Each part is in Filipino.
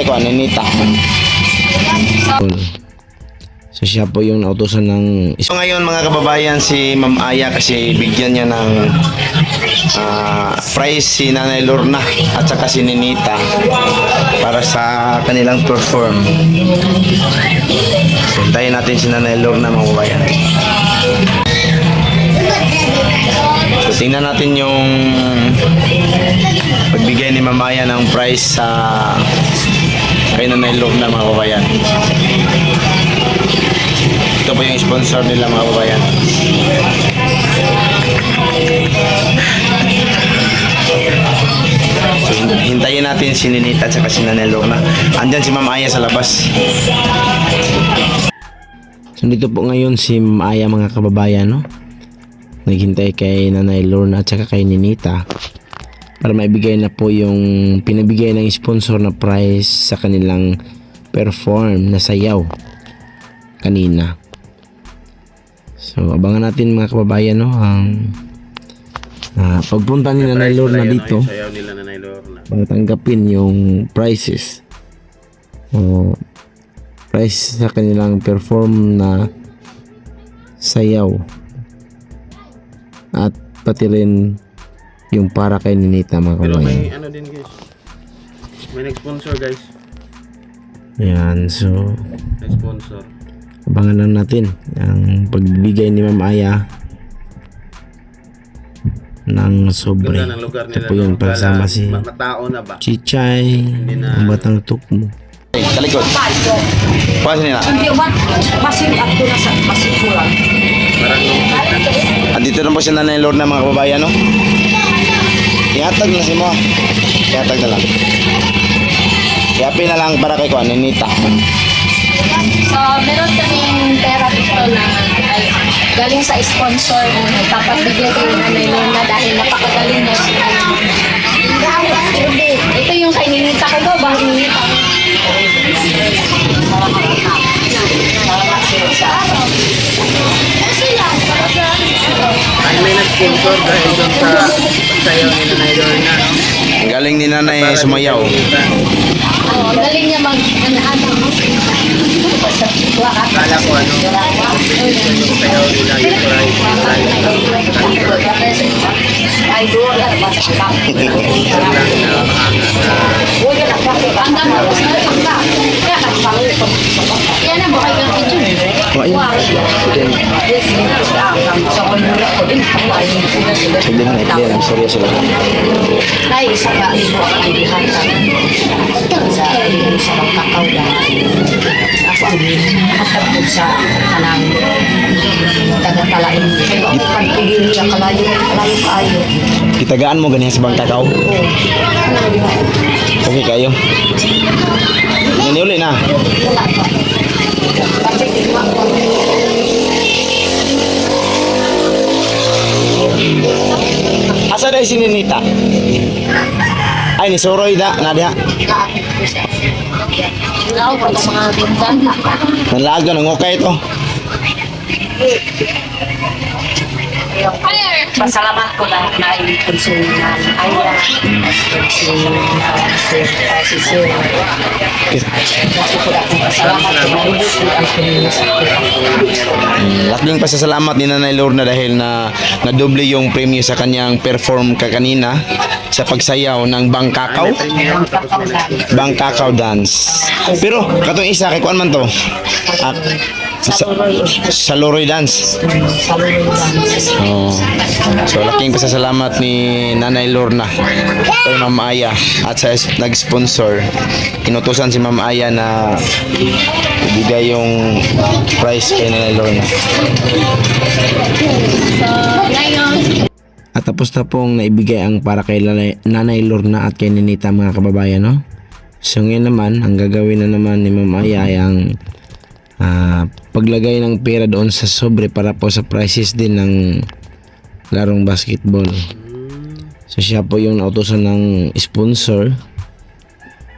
kay Kuan Ninita. So siya po yung nautosan ng... So ngayon mga kababayan, si Ma'am Aya kasi bigyan niya ng prize si Nanay Lorna at saka si Ninita para sa kanilang perform. So hintayin natin si Nanay Lorna mga kababayan. So tingnan natin yung pagbigay ni Ma'am Aya ng prize sa kay Nanay Lorna mga kababayan. Ito po yung sponsor nila mga kababayan. So hintayin natin si Ninita at saka si Nanay Lorna. Andyan si Ma'am Aya sa labas. So dito po ngayon si Ma'am Aya mga kababayan, no? Naghintay kay Nanay Lorna at saka kay Ninita para maibigay na po yung pinabigay ng sponsor na prize sa kanilang perform na sayaw kanina. So abangan natin mga kababayan, no, ang pagpunta ni Nanay Lorna dito para tanggapin yung prizes o prize sa kanilang perform na sayaw at pati rin yung para kay Ninita mga kababayan. Pero may ano din guys, may nag-sponsor guys. Yan, so Nag-sponsor. abangan lang natin ang pagbibigay ni Ma'am Aya ng sobre. Ganda ng lugar Ito nila. po yung pagsama si matao na ba? Chichay, ang batang tukmo. Talikod. Pasin nila. Hindi ba masin at na sa masikulan. Parang At dito na po si Nanay Lorna mga kababayan, no? Ihatag na si mo. Ihatag na lang. Ihapi na lang para kay Kuan Ninita. So, meron kaming pera dito na galing sa sponsor na nagpapabigay kay Nanay Lorna dahil napakagaling daw siya. Ito yung kay Ninita ko daw, bang Ninita? ano may nag-sponsor dahil doon sa pagsayaw ni Nanay Lorna, no? Galing ni Nanay sumayaw. Oh, galing niya mag-ano. Kala ko ano, yung sayaw nila yung prize. Idol at masakit. Ang dami ko sa pagka. Kaya nagpapalito ko. Yan ang buhay ng ito. Wow. Sabi na naikli, I'm sorry sila. Ay, isa ka ibo ang ibihan ka. Sa pagkakaw na. Ako ang hatapod sa kanang tagatalain. Kaya ako pagpigil niya kalayo kaayo. Itagaan mo ganyan sa bangkakaw. Okay kayo. Uli na. Wala pa. Kasi tigma ko. Asa dahil si Ninita? Ay, ni Soroy da. Nadia. Now, pag mga bintan. Nalaag na. Okay ito. Pasalamat ko lang na i-consume na Aya, si Sir. Kasi ko lang pasalamat ko na Laking pasasalamat ni Nanay Lorna dahil na nadoble yung premyo sa kanyang perform kanina sa pagsayaw ng Bangkakaw. Bangkakaw dance. Pero katong isa kay kuan man to. Sa Loroy dance. Oh. So laking pasasalamat ni Nanay Lorna kay Ma'am Aya at sa nag-sponsor. Inutusan si Ma'am Aya na ibigay yung prize kay Nanay Lorna. At tapos na pong naibigay ang para kay Nanay Lorna at kay Ninita mga kababayan, no? So ngayon naman, ang gagawin na naman ni Ma'am Aya ay ang paglagay ng pera doon sa sobre para po sa prizes din ng larong basketball. So siya po yung nautosan ng sponsor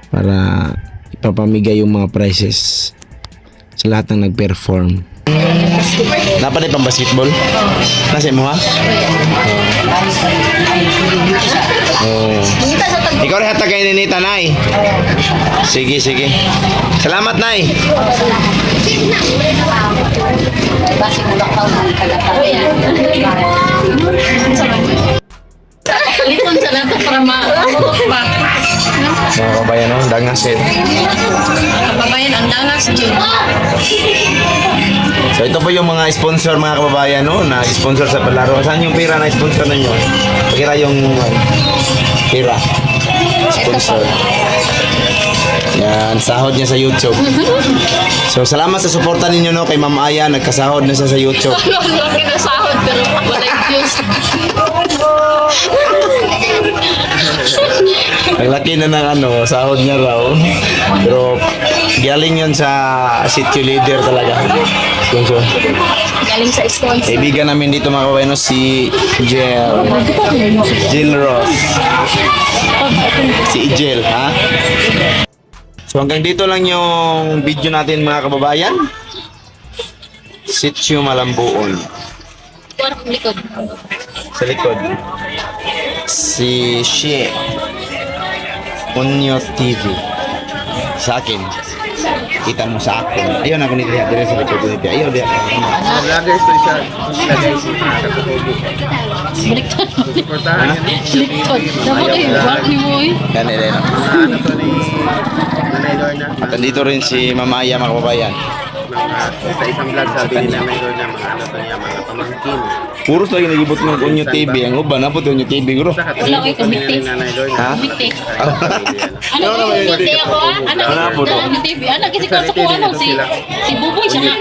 para ipapamigay yung mga prizes sa lahat ng nag-perform. Dapat pang basketball? Nasa mo ha? Oh. Mungita sa tag Ikaw rin hatag kay Ninita, Nay. Sige, sige. Salamat, Nay. basi bulak tao ng kalataw yan. Lipon sa nato para ma-amurot pa. Mga kabayan, no? Dangasin. Kababayan, ang dangas, Jun. So ito po yung mga sponsor mga kababayan no, na sponsor sa palaro. Saan yung pera na sponsor ninyo? Pakira yung pera. Sponsor. Yan, sahod niya sa YouTube. So salamat sa suporta ninyo no kay Ma'am Aya, nagkasahod na siya sa YouTube. Laki na sahod, pero wala yung juice. Ang laki na ng ano, sahod niya raw. Pero galing yun sa city leader talaga. Sponsor. Galing sa sponsor. Kaibigan namin dito mga kababayan no, si Jill Ross. Si Ijel, ha? So hanggang dito lang yung video natin mga kababayan. Sitio Malambuon. Kuwarap likod. Sa likod. Si She Unyo TV. Sa akin. Kita mo sa akin. Ayun ako nito dire sa likod nito. Ayun dia. Vloggers to siya. Vloggers na katutubo. Baliktad. Suportahan niyo. Baliktad. Dapat kayo, bark ni mo eh. Ganito na. Ano to ni Nanay Lorna? At nandito rin si Mama Aya mga kababayan. Sa isang vlog sabi ni Nanay Lorna mga ano to niya, mga pamangkin. Puros lagi nagibot ng Unyo TV. Ang uban na po Unyo TV guro. Sa Wala katutubo kayo kami ni kumiti. Nanay Lorna. Ha? Kumiti. Ano? Ano ko kumiti ako ah? Ano Ano po to? ko kumiti? Ano kasi kasi ko ano si Buboy siya nga.